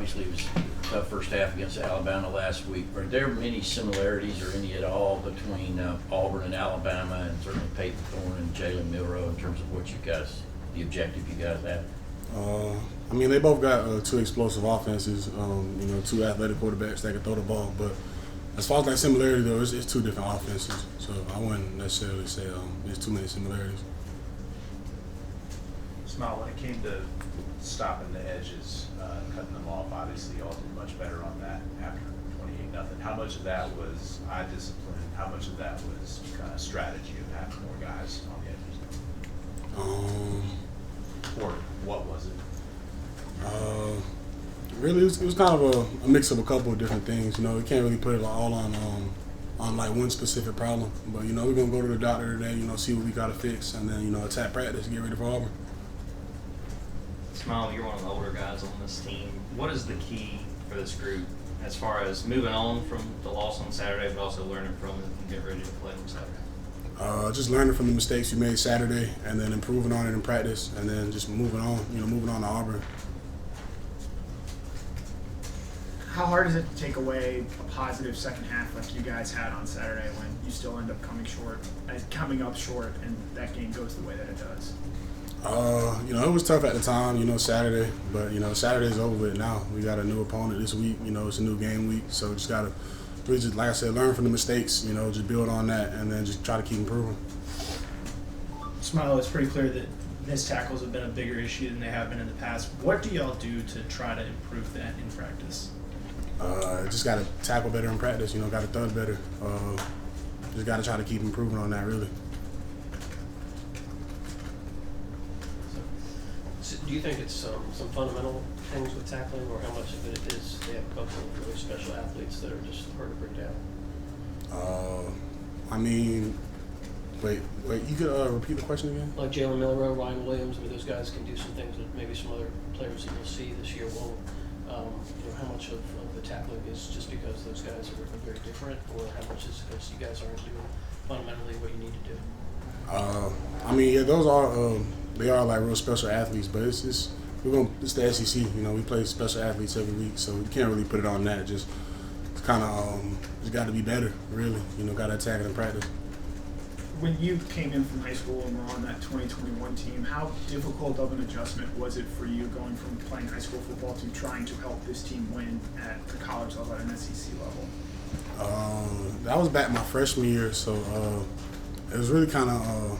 obviously it was a tough first half against Alabama last week. Are there many similarities or any at all between Auburn and Alabama, and certainly Peyton Thorne and Jalen Milroe in terms of what you guys, the objective you guys have? I mean, they both got two explosive offenses, two athletic quarterbacks that can throw the ball. But as far as like similarity, though, it's two different offenses. So I wouldn't necessarily say there's too many similarities. Smael, when it came to stopping the edges, cutting them off, obviously y'all did much better on that after 28-0. How much of that was eye discipline? How much of that was kind of strategy of having more guys on the edges? Or what was it? Really, it was kind of a mix of a couple of different things. You can't really put it all on like one specific problem. But, we're going to go to the doctor today, see what we got to fix, and then, attack practice and get ready for Auburn. Smael, you're one of the older guys on this team. What is the key for this group as far as moving on from the loss on Saturday, but also learning from it and get ready to play on Saturday? Just learning from the mistakes you made Saturday, and then improving on it in practice, and then just moving on to Auburn. How hard is it to take away a positive second half like you guys had on Saturday when you still end up coming up short, and that game goes the way that it does? It was tough at the time, Saturday, but, Saturday's over with now. We got a new opponent this week, it's a new game week, so just got to really just, like I said, learn from the mistakes, just build on that, and then just try to keep improving. Smael, it's pretty clear that missed tackles have been a bigger issue than they have been in the past. What do y'all do to try to improve that in practice? Just got to tackle better in practice, got to thud better. Just got to try to keep improving on that, really. So do you think it's some fundamental things with tackling, or how much of it is they have a couple of really special athletes that are just hard to bring down? Wait, you could repeat the question again? Like Jalen Milroe, Ryan Williams, those guys can do some things that maybe some other players that you'll see this year won't. How much of the tackling is just because those guys are very different, or how much is because you guys aren't doing fundamentally what you need to do? Those are they are like real special athletes, but it's the SEC. We play special athletes every week, so we can't really put it on that. Just kind of just got to be better, really. Got to attack it in practice. When you came in from high school and were on that 2021 team, how difficult of an adjustment was it for you going from playing high school football to trying to help this team win at the college level, at an SEC level? That was back my freshman year, so it was really kind of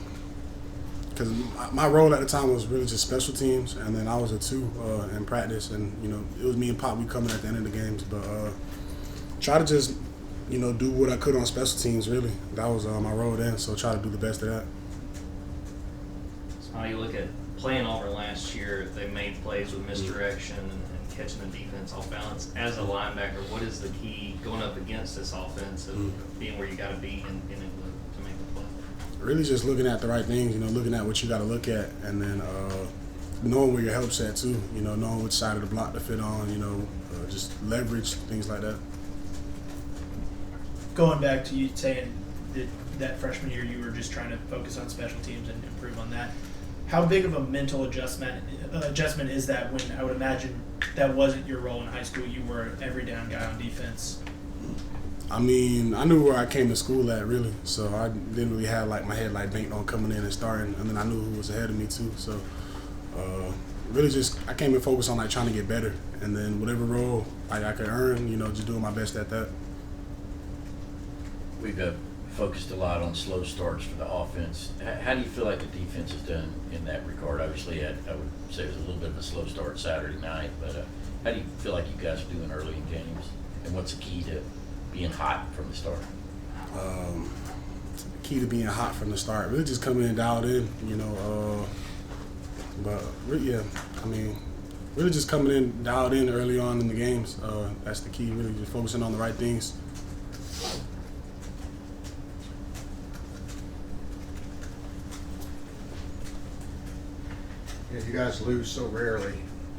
because my role at the time was really just special teams, and then I was a 2 in practice, and it was me and Pop. We coming at the end of the games, but try to just do what I could on special teams, really. That was my role then, so try to do the best of that. So how you look at playing Auburn last year, they made plays with misdirection and catching the defense off balance. As a linebacker, what is the key going up against this offense of being where you got to be in England to make the play? Really just looking at the right things, looking at what you got to look at, and then knowing where your help's at too, knowing which side of the block to fit on, just leverage, things like that. Going back to you saying that freshman year you were just trying to focus on special teams and improve on that, how big of a mental adjustment is that when I would imagine that wasn't your role in high school? You were an every down guy on defense. I knew where I came to school at, really, so I didn't really have my head banked on coming in and starting, and then I knew who was ahead of me too, so really just I came and focused on trying to get better, and then whatever role I could earn, just doing my best at that. We've focused a lot on slow starts for the offense. How do you feel like the defense has done in that regard? Obviously, I would say it was a little bit of a slow start Saturday night, but how do you feel like you guys are doing early in games? And what's the key to being hot from the start? Key to being hot from the start, really just coming in dialed in, but really just coming in dialed in early on in the games. That's the key, really just focusing on the right things. You guys lose so rarely.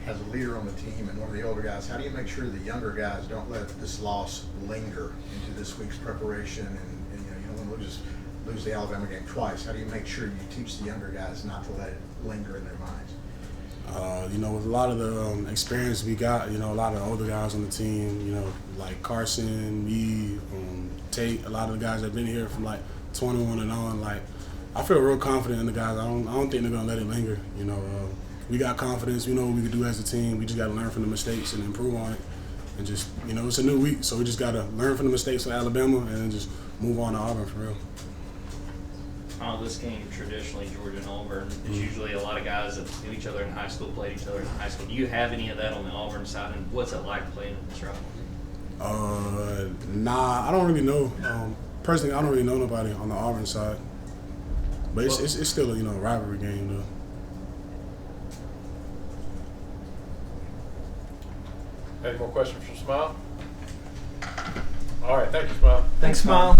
As a leader on the team and one of the older guys, how do you make sure the younger guys don't let this loss linger into this week's preparation, and you don't want to lose the Alabama game twice? How do you make sure you teach the younger guys not to let it linger in their minds? you know, with a lot of the experience we got, you know, a lot of the older guys on the team, you know, like Carson, me, Tate, a lot of the guys that have been here from like 21 and on, like, I feel real confident in the guys. I don't think they're gonna let it linger. You know, we got confidence. We know what we can do as a team. We just got to learn from the mistakes and improve on it. And just, you know, it's a new week, so we just got to learn from the mistakes of Alabama and then just move on to Auburn for real. This game, traditionally, Georgia and Auburn, is usually a lot of guys that knew each other in high school, played each other in high school. Do you have any of that on the Auburn side, and what's it like playing in this rivalry? Nah, I don't really know. Personally, I don't really know nobody on the Auburn side. But it's still a, you know, rivalry game, though. Any more questions for Smael? All right, thank you, Smael. Thanks, Smael.